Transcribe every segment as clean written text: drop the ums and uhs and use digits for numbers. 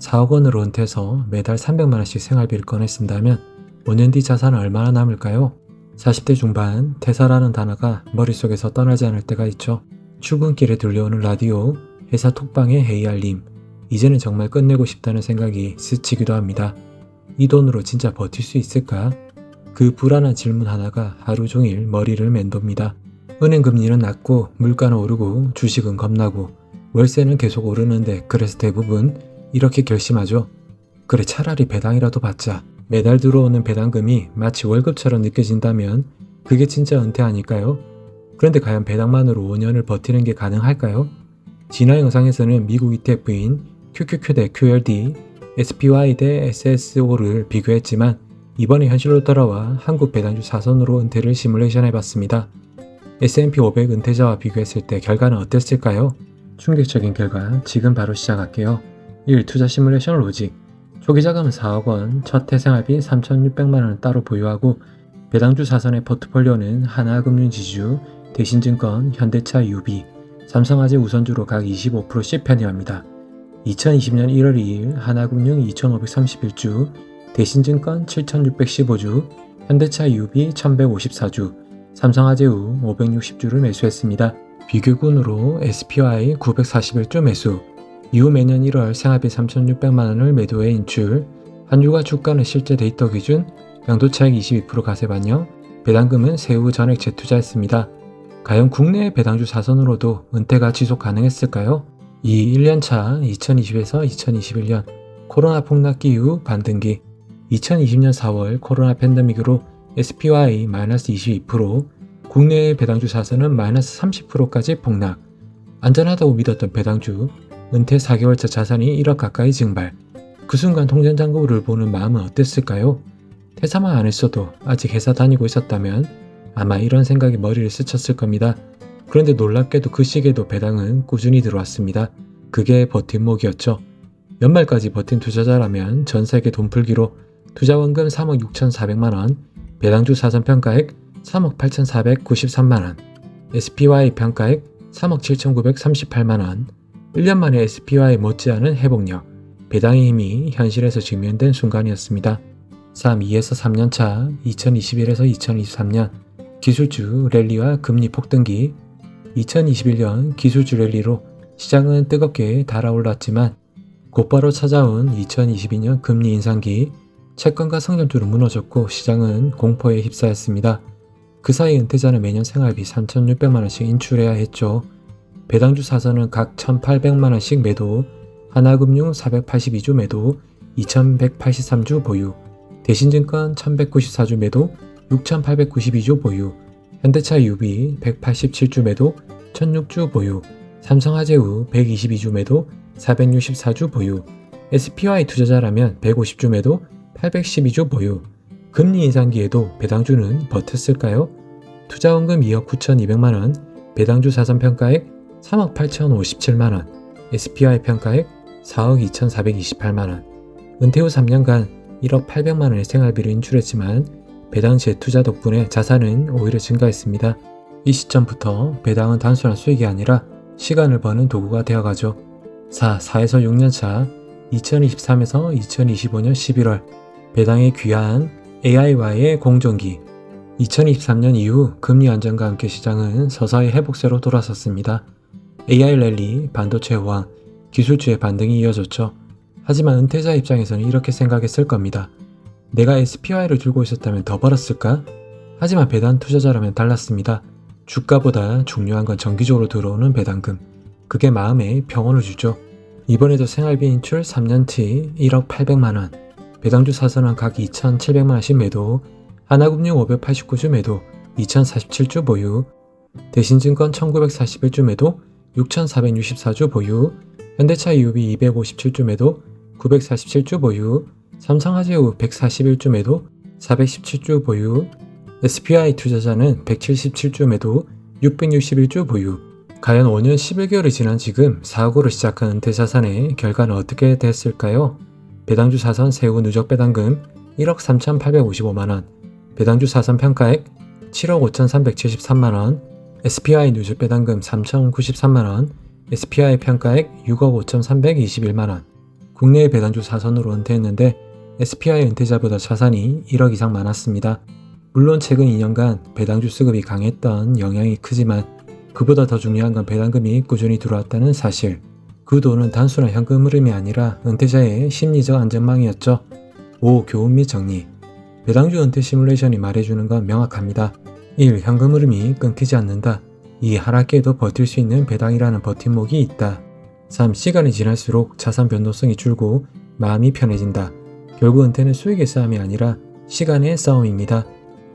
4억 원으로 은퇴해서 매달 300만 원씩 생활비를 꺼내 쓴다면 5년 뒤 자산은 얼마나 남을까요? 40대 중반, 퇴사라는 단어가 머릿속에서 떠나지 않을 때가 있죠. 출근길에 들려오는 라디오, 회사 톡방의 회의 알림, 이제는 정말 끝내고 싶다는 생각이 스치기도 합니다. 이 돈으로 진짜 버틸 수 있을까? 그 불안한 질문 하나가 하루 종일 머리를 맴돕니다. 은행 금리는 낮고 물가는 오르고 주식은 겁나고 월세는 계속 오르는데 그래서 대부분 이렇게 결심하죠. 그래 차라리 배당이라도 받자. 매달 들어오는 배당금이 마치 월급처럼 느껴진다면 그게 진짜 은퇴 아닐까요? 그런데 과연 배당만으로 5년을 버티는 게 가능할까요? 지난 영상에서는 미국 ETF인 QQQ 대 QLD, SPY 대 SSO를 비교했지만 이번에 현실로 돌아와 한국 배당주 사선으로 은퇴를 시뮬레이션 해봤습니다. S&P 500 은퇴자와 비교했을 때 결과는 어땠을까요? 충격적인 결과 지금 바로 시작할게요. 1. 투자 시뮬레이션 로직. 초기 자금은 4억 원, 첫 해생활비 3,600만 원을 따로 보유하고 배당주 사선의 포트폴리오는 하나금융지주, 대신증권, 현대차, UB, 삼성화재 우선주로 각 25%씩 편입합니다. 2020년 1월 2일 하나금융 2,531주, 대신증권 7,615주, 현대차 UB 1,154주, 삼성화재우 560주를 매수했습니다. 비교군으로 SPY 941주 매수, 이후 매년 1월 생활비 3,600만 원을 매도해 인출, 환율과 주가는 실제 데이터 기준, 양도차익 22% 가세 반영, 배당금은 세후 전액 재투자했습니다. 과연 국내 배당주 사선으로도 은퇴가 지속 가능했을까요? 1년차 2020에서 2021년 코로나 폭락기 이후 반등기, 2020년 4월 코로나 팬데믹으로 SPY 마이너스 22%, 국내의 배당주 사선은 마이너스 30%까지 폭락. 안전하다고 믿었던 배당주, 은퇴 4개월차 자산이 1억 가까이 증발. 그 순간 통장잔고를 보는 마음은 어땠을까요? 퇴사만 안 했어도 아직 회사 다니고 있었다면 아마 이런 생각이 머리를 스쳤을 겁니다. 그런데 놀랍게도 그 시기에도 배당은 꾸준히 들어왔습니다. 그게 버팀목이었죠. 연말까지 버틴 투자자라면 전 세계 돈풀기로 투자원금 3억 6,400만원, 배당주 사선 평가액 3억 8,493만원, SPY 평가액 3억 7,938만원, 1년 만에 SPY 못지않은 회복력, 배당의 힘이 현실에서 증명된 순간이었습니다. 2에서 3년차 2021에서 2023년 기술주 랠리와 금리 폭등기. 2021년 기술주 랠리로 시장은 뜨겁게 달아올랐지만 곧바로 찾아온 2022년 금리 인상기, 채권과 성장주로 무너졌고 시장은 공포에 휩싸였습니다. 그 사이 은퇴자는 매년 생활비 3,600만원씩 인출해야 했죠. 배당주 사선은 각 1,800만원씩 매도, 하나금융 482주 매도, 2,183주 보유, 대신증권 1,194주 매도, 6,892주 보유, 현대차 UB 187주 매도, 1,006주 보유, 삼성화재우 122주 매도, 464주 보유, SPY 투자자라면 150주 매도, 812주 보유. 금리 인상기에도 배당주는 버텼을까요? 투자원금 2억 9,200만원, 배당주 사선 평가액 3억 8,057만원, SPY 평가액 4억 2,428만원. 은퇴 후 3년간 1억 800만원의 생활비를 인출했지만 배당 재투자 덕분에 자산은 오히려 증가했습니다. 이 시점부터 배당은 단순한 수익이 아니라 시간을 버는 도구가 되어가죠. 4에서 6년차 2023에서 2025년 11월 배당의 귀한 AI와의 공존기. 2023년 이후 금리 안정과 함께 시장은 서서히 회복세로 돌아섰습니다. AI 랠리, 반도체 호황, 기술주의 반등이 이어졌죠. 하지만 은퇴자 입장에서는 이렇게 생각했을 겁니다. 내가 SPY를 들고 있었다면 더 벌었을까? 하지만 배당 투자자라면 달랐습니다. 주가보다 중요한 건 정기적으로 들어오는 배당금. 그게 마음에 평온을 주죠. 이번에도 생활비 인출 3년치 1억 800만원, 배당주 사선은 각 2,700만원씩 매도, 하나금융 589주 매도, 2,047주 보유, 대신증권 1,941주 매도, 6,464주 보유, 현대차 UB 257주 매도, 947주 보유, 삼성화재우 141주 매도, 417주 보유, SPY 투자자는 177주 매도, 661주 보유. 과연 5년 11개월이 지난 지금 4억으로 시작한 은퇴자산의 결과는 어떻게 됐을까요? 배당주 사선 세후 누적 배당금 1억 3,855만원, 배당주 사선 평가액 7억 5,373만원, SPY 누적 배당금 3,093만원, SPY 평가액 6억 5,321만원. 국내의 배당주 4선으로 은퇴했는데 SPI 은퇴자보다 자산이 1억 이상 많았습니다. 물론 최근 2년간 배당주 수급이 강했던 영향이 크지만 그보다 더 중요한 건 배당금이 꾸준히 들어왔다는 사실. 그 돈은 단순한 현금 흐름이 아니라 은퇴자의 심리적 안전망이었죠. 5. 교훈 및 정리. 배당주 은퇴 시뮬레이션이 말해주는 건 명확합니다. 1. 현금 흐름이 끊기지 않는다. 2. 하락기에도 버틸 수 있는 배당이라는 버팀목이 있다. 3. 시간이 지날수록 자산 변동성이 줄고 마음이 편해진다. 결국 은퇴는 수익의 싸움이 아니라 시간의 싸움입니다.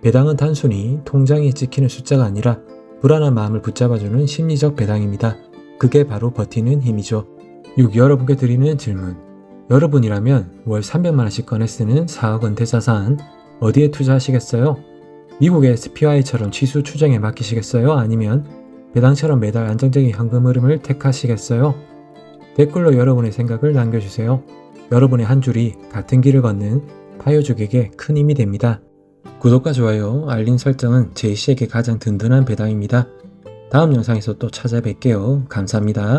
배당은 단순히 통장에 찍히는 숫자가 아니라 불안한 마음을 붙잡아주는 심리적 배당입니다. 그게 바로 버티는 힘이죠. 6. 여러분께 드리는 질문. 여러분이라면 월 300만원씩 꺼내 쓰는 4억 은퇴 자산 어디에 투자하시겠어요? 미국의 SPY처럼 지수 추정에 맡기시겠어요? 아니면 배당처럼 매달 안정적인 현금 흐름을 택하시겠어요? 댓글로 여러분의 생각을 남겨주세요. 여러분의 한 줄이 같은 길을 걷는 파요족에게 큰 힘이 됩니다. 구독과 좋아요, 알림 설정은 제이씨에게 가장 든든한 배당입니다. 다음 영상에서 또 찾아뵐게요. 감사합니다.